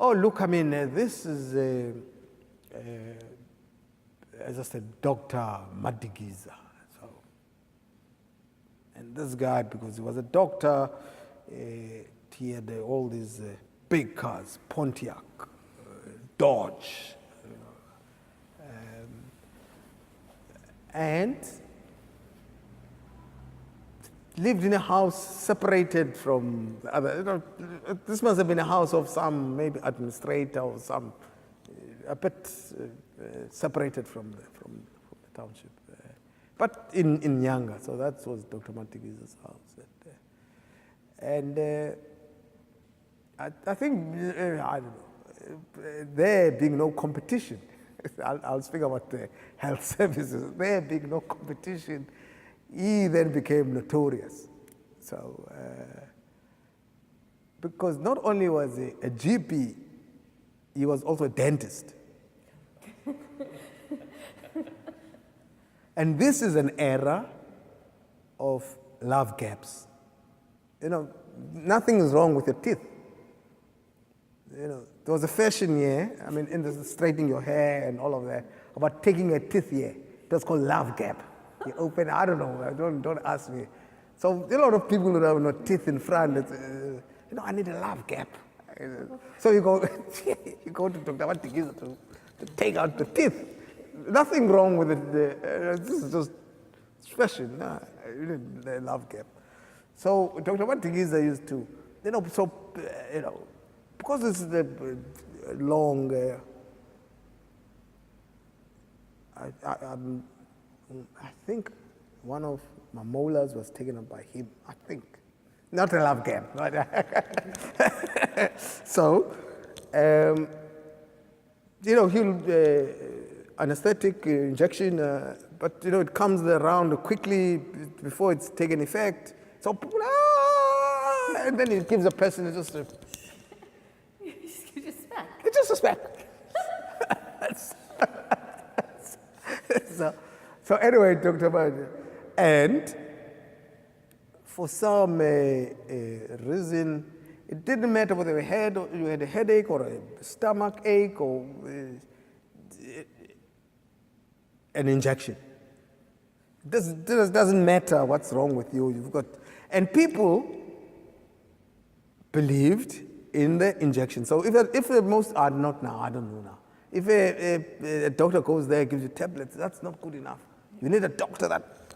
Oh, look, I mean, this is, as I said, Dr. Madigiza. So, and this guy, because he was a doctor, he had all these big cars, Pontiac, Dodge, and lived in a house separated from the other. You know, this must have been a house of some maybe administrator or some, a bit separated from the township, but in Nyanga. So that was Dr. Matigiza's house. And I think, I don't know, there being no competition, I'll speak about the health services, there being no competition, he then became notorious. So, because not only was he a GP, he was also a dentist. And this is an era of love gaps. You know, nothing is wrong with your teeth. You know, there was a fashion year, I mean, in the straightening your hair and all of that, about taking a teeth year. It was called love gap. You open, I don't know, don't ask me. So a lot of people who have no teeth in front, you know, I need a love gap. So you go, you go to Dr. Matigiza to take out the teeth. Nothing wrong with it. This is just fashion. You need a love gap. So Dr. Matigiza used to, you know, so, you know, because this is the long, I think one of my molars was taken up by him, I think. Not a love game, right? So, you know, he'll, anesthetic injection, but, you know, it comes around quickly before it's taken effect. So, and then it gives a person just a... It's just a smack. So anyway, Dr. Madi, and for some reason, it didn't matter whether you had a headache or a stomach ache or an injection. This doesn't matter what's wrong with you. You've got, and people believed in the injection. So if most are not now, I don't know now. If a doctor goes there, gives you tablets, that's not good enough. You need a doctor that,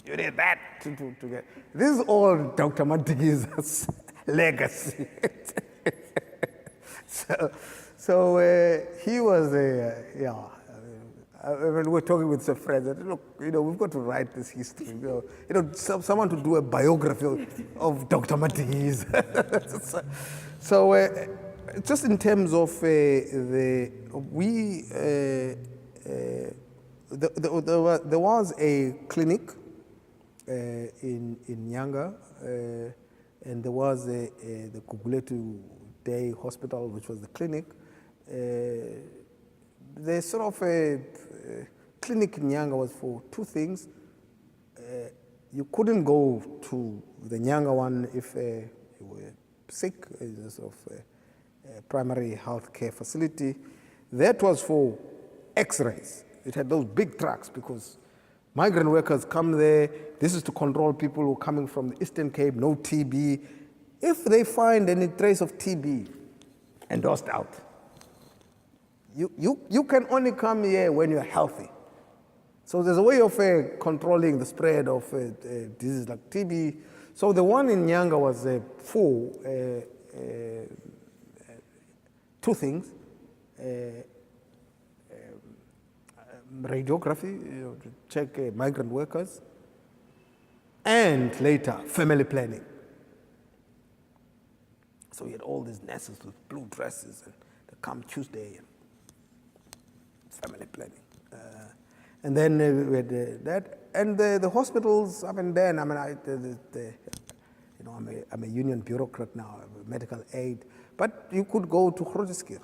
you need that to get. This is all Dr. Matigiza's legacy. So he was yeah. When we're talking with some friends, I said, look, you know, we've got to write this history. You know, someone to do a biography of Dr. Matigiza. So just in terms of there was a clinic in Nyanga, and there was the Kuguletu Day Hospital, which was the clinic. The sort of clinic in Nyanga was for two things. You couldn't go to the Nyanga one if you were sick, it's a sort of primary health care facility. That was for x-rays. It had those big trucks because migrant workers come there. This is to control people who are coming from the Eastern Cape, no TB. If they find any trace of TB, endorsed out. You can only come here when you're healthy. So there's a way of controlling the spread of diseases like TB. So the one in Nyanga was for two things. Radiography, you know, to check migrant workers, and later family planning. So we had all these nurses with blue dresses, and they come Tuesday and family planning. And then we had that, and the hospitals up and then. I mean, you know, I'm a union bureaucrat now, I'm a medical aid, but you could go to Grootskir,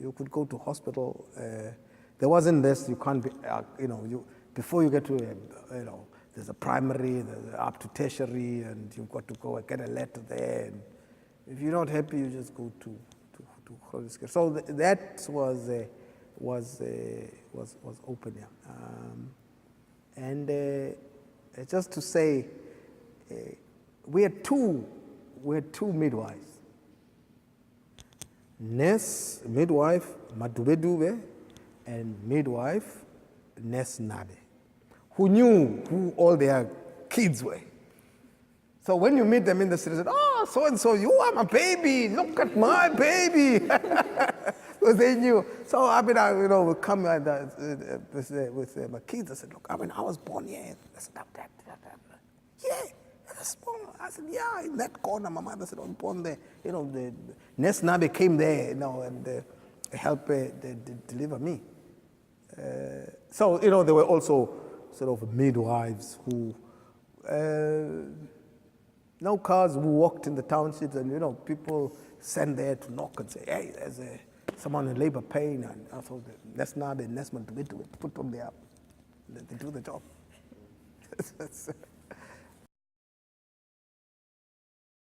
you could go to hospital. There wasn't this. You can't be, you know, before you get to, you know, there's a primary, there's up to tertiary, and you've got to go and get a letter there. And if you're not happy, you just go to close the. So that was open, yeah. And just to say, we had two midwives. Nurse midwife Madube and midwife Nurse Nabe, who knew who all their kids were. So when you meet them in the street, they said, "Oh, so and so, you are my baby. Look at my baby." Because they knew. So I mean, would come with my kids. I said, "Look, I mean, I was born here." I said, that. Yeah, I was born. I said, "Yeah, in that corner." My mother said, "I was born there." The Nurse Nabe came there, and helped deliver me. So there were also sort of midwives who. No cars, we walked in the townships, and people sent there to knock and say, "Hey, there's someone in labor pain," and also that's not the investment to put them there. They do the job.